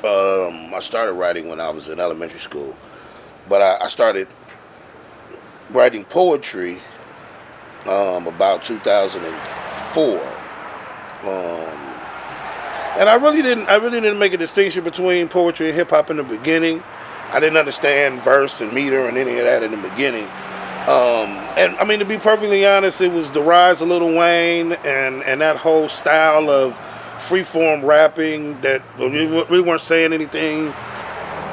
I started writing when I was in elementary school, but I started writing poetry about 2004. And I really didn't make a distinction between poetry and hip hop in the beginning. I didn't understand verse and meter and any of that in the beginning. And I mean, to be perfectly honest, it was the rise of Lil Wayne and that whole style of freeform rapping that we weren't saying anything.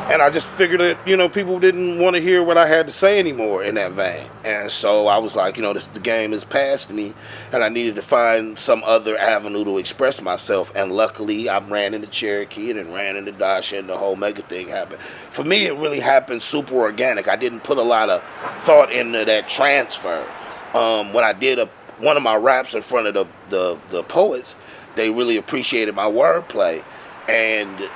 And I just figured that, people didn't want to hear what I had to say anymore in that vein. And so I was like, the game is past me, and I needed to find some other avenue to express myself. And luckily, I ran into Cherokee and then ran into Dasha, and the whole mega thing happened. For me, it really happened super organic. I didn't put a lot of thought into that transfer. When I did one of my raps in front of the poets, they really appreciated my wordplay. And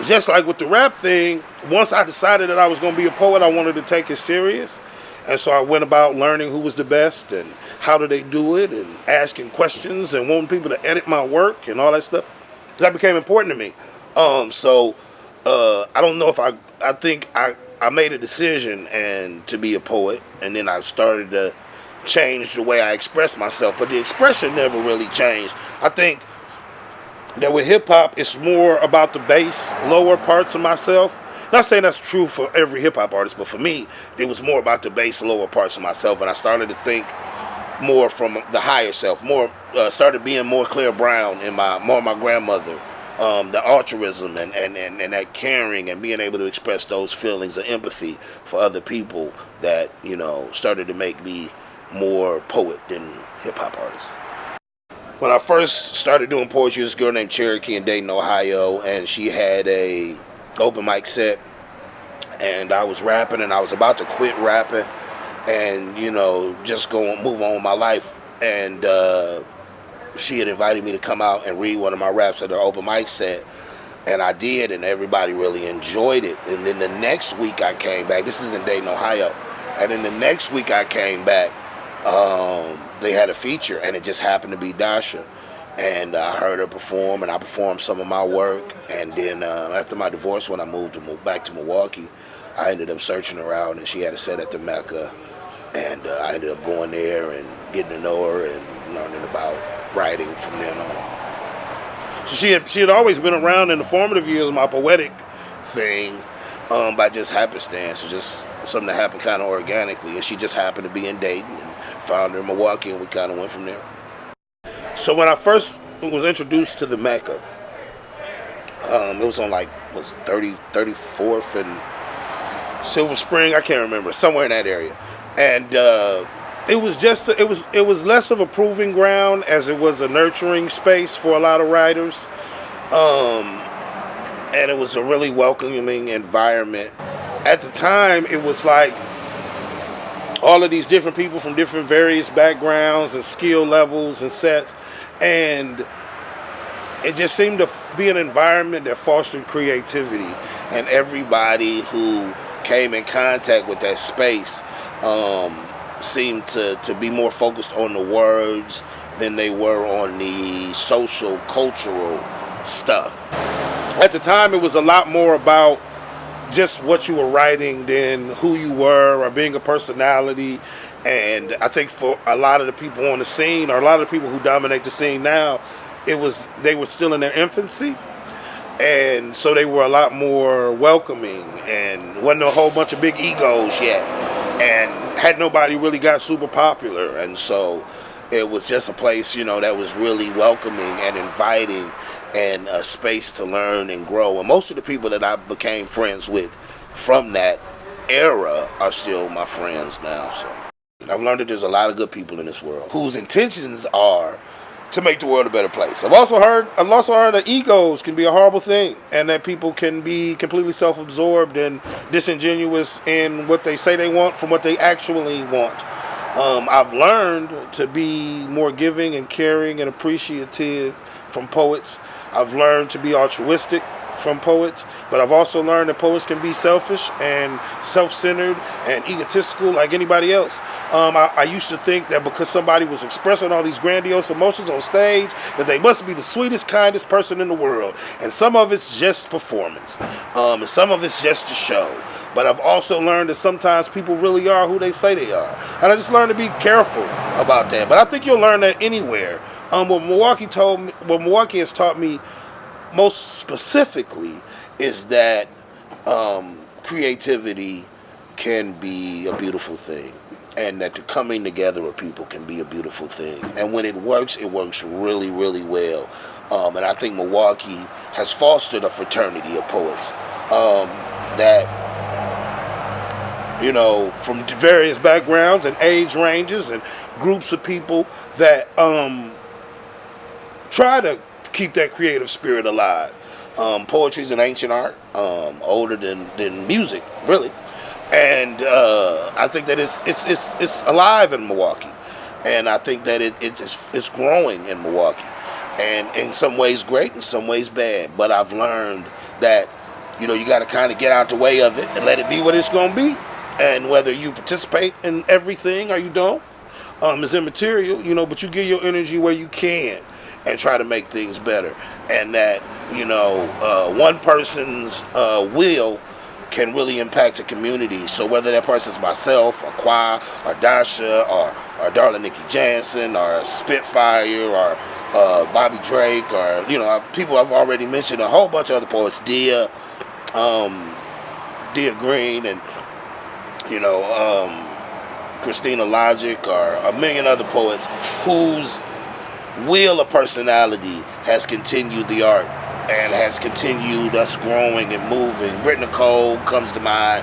just like with the rap thing, once I decided that I was going to be a poet, I wanted to take it serious. And so I went about learning who was the best and how do they do it and asking questions and wanting people to edit my work and all that stuff. That became important to me. I don't know if I think I made a decision to be a poet, and then I started to change the way I express myself. But the expression never really changed. I think that with hip-hop, it's more about the bass, lower parts of myself. Not saying that's true for every hip-hop artist, but for me, it was more about the bass, lower parts of myself, and I started to think more from the higher self, started being more Claire Brown and my grandmother, the altruism and that caring and being able to express those feelings of empathy for other people that, started to make me more poet than hip-hop artist. When I first started doing poetry, there was a girl named Cherokee in Dayton, Ohio, and she had a open mic set, and I was rapping, and I was about to quit rapping, and just move on with my life. And she had invited me to come out and read one of my raps at her open mic set, and I did, and everybody really enjoyed it. And then the next week I came back. This is in Dayton, Ohio, and then the next week I came back. They had a feature, and it just happened to be Dasha, and I heard her perform, and I performed some of my work. And then after my divorce, when I moved back to Milwaukee, I ended up searching her out, and she had a set at the Mecca, and I ended up going there and getting to know her and learning about writing from then on. So she had always been around in the formative years of my poetic thing, by just happenstance. So just something that happened kind of organically, and she just happened to be in Dayton and found her in Milwaukee, and we kind of went from there. So when I first was introduced to the Mecca, it was on 34th and Silver Spring, I can't remember, somewhere in that area, and it was less of a proving ground as it was a nurturing space for a lot of writers, and it was a really welcoming environment. At the time, it was like all of these different people from different various backgrounds and skill levels and sets, and it just seemed to be an environment that fostered creativity, and everybody who came in contact with that space seemed to be more focused on the words than they were on the social, cultural stuff. At the time, it was a lot more about just what you were writing than who you were or being a personality. And I think for a lot of the people on the scene, or a lot of the people who dominate the scene now, they were still in their infancy, and so they were a lot more welcoming, and wasn't a whole bunch of big egos yet, and had nobody really got super popular. And so it was just a place, that was really welcoming and inviting, and a space to learn and grow. And most of the people that I became friends with from that era are still my friends now. So I've learned that there's a lot of good people in this world whose intentions are to make the world a better place. I've also heard that egos can be a horrible thing, and that people can be completely self-absorbed and disingenuous in what they say they want from what they actually want. I've learned to be more giving and caring and appreciative from poets. I've learned to be altruistic from poets, but I've also learned that poets can be selfish and self-centered and egotistical like anybody else. I used to think that because somebody was expressing all these grandiose emotions on stage, that they must be the sweetest, kindest person in the world. And some of it's just performance, and some of it's just a show. But I've also learned that sometimes people really are who they say they are, and I just learned to be careful about that. But I think you'll learn that anywhere. What Milwaukee has taught me most specifically is that creativity can be a beautiful thing, and that the coming together of people can be a beautiful thing. And when it works really, really well. And I think Milwaukee has fostered a fraternity of poets that, you know, from various backgrounds and age ranges and groups of people that try to keep that creative spirit alive. Poetry is an ancient art, older than music, really, and I think that it's alive in Milwaukee, and I think that it's growing in Milwaukee, and in some ways great, in some ways bad. But I've learned that, you know, you got to kind of get out the way of it and let it be what it's going to be, and whether you participate in everything or you don't is immaterial, you know. But you give your energy where you can and try to make things better. And that, you know, one person's will can really impact a community. So whether that person's myself, or Qua, or Dasha, or Darla Nikki Jansen, or Spitfire, or Bobby Drake, or, you know, people I've already mentioned, a whole bunch of other poets, Dia Green, and, you know, Christina Logic, or a million other poets whose will of personality has continued the art and has continued us growing and moving. Brittany Cole comes to mind,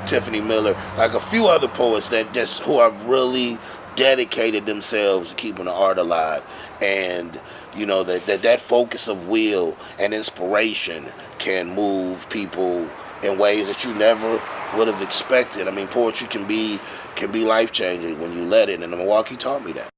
Tiffany Miller, like a few other poets that just who have really dedicated themselves to keeping the art alive. And, you know, that focus of will and inspiration can move people in ways that you never would have expected. I mean, poetry can be life-changing when you let it, and Milwaukee taught me that.